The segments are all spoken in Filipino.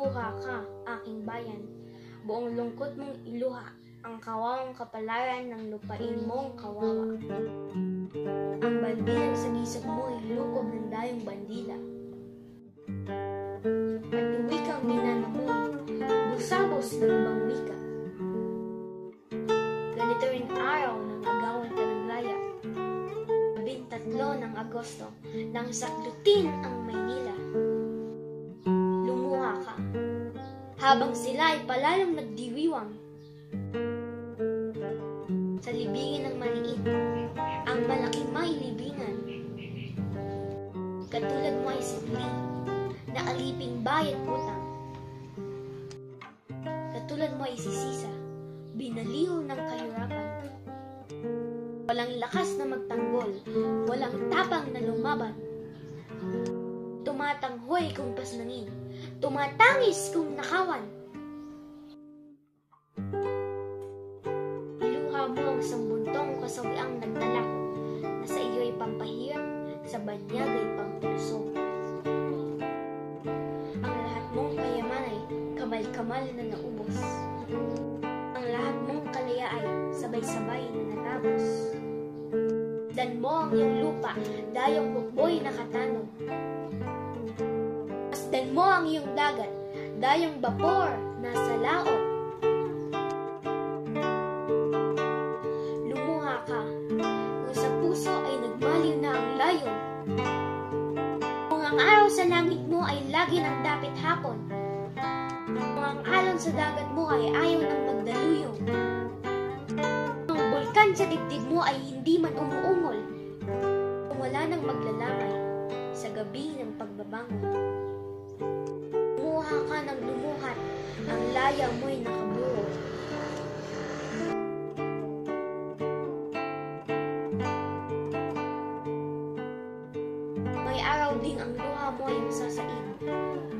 Lumuha ka, aking bayan, buong lungkot mong iluha, ang kawawang kapalaran ng lupain mong kawawa. Ang bandilang sa gisag mo ay lukob ng dayong bandila. At yung wikang minana mo ay busabos ng ibang wika. Ganito rin araw ng agawan ka ng laya. 13 ng Agosto nang saklutin ang Maynila. Lumuha ka, habang sila ay palalong nagdiwiwang. Sa libingin ng maliit, ang malaking may libingan. Katulad mo ay simli, na aliping bayad utang. Katulad mo ay sisisa, binaliw ng kahirapan. Walang lakas na magtanggol, walang tapang na lumaban. Tumatanghoy kung pasnangin, tumatangis kung nakawan. Iluha mo ang sambuntong kasawiang nagtalak, na sa iyo'y pampahirap, sa banyag ay pampulso. Ang lahat mong kayaman ay kamal-kamal na naubos. Ang lahat mong kalaya ay sabay-sabay na natapos. Dan mo ang iyong lupa, dayong bukboy nakatanong. Masdan mo ang iyong dagat, dayong bapor nasa laot. Lumuha ka, kung sa puso ay nagmaliw na ang layon. Kung ang araw sa langit mo ay lagi ng dapit hapon. Kung ang alon sa dagat mo ay ayaw ng magdaluyong. Ang bulkan sa dibdib mo ay hindi man umuungol. Kung wala nang maglalakay sa gabi ng pagbabangon. Lumuha ka ng lumuhat, ang laya mo'y nakaburo. May araw ding ang luha mo ay masasain,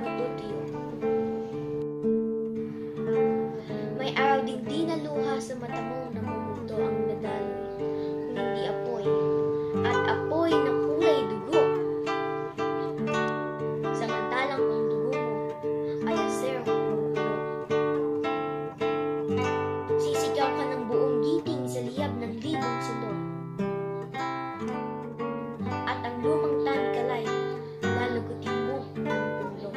matutiyo. May araw ding di na luha sa mata mo namumuto ang nadaloy, kung hindi apoy, at apoy na kulay dugo. Samantalang kung dugo mo ay aserong kumukulo. Sisigaw ka ng buong giting sa liyab ng libong sulong. At ang lumang tanikalay, lalagutin mo ng pulo.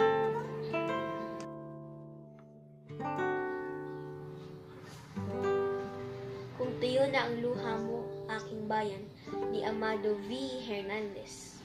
Kung tuyo na ang luha mo, aking bayan, ni Amado V. Hernandez.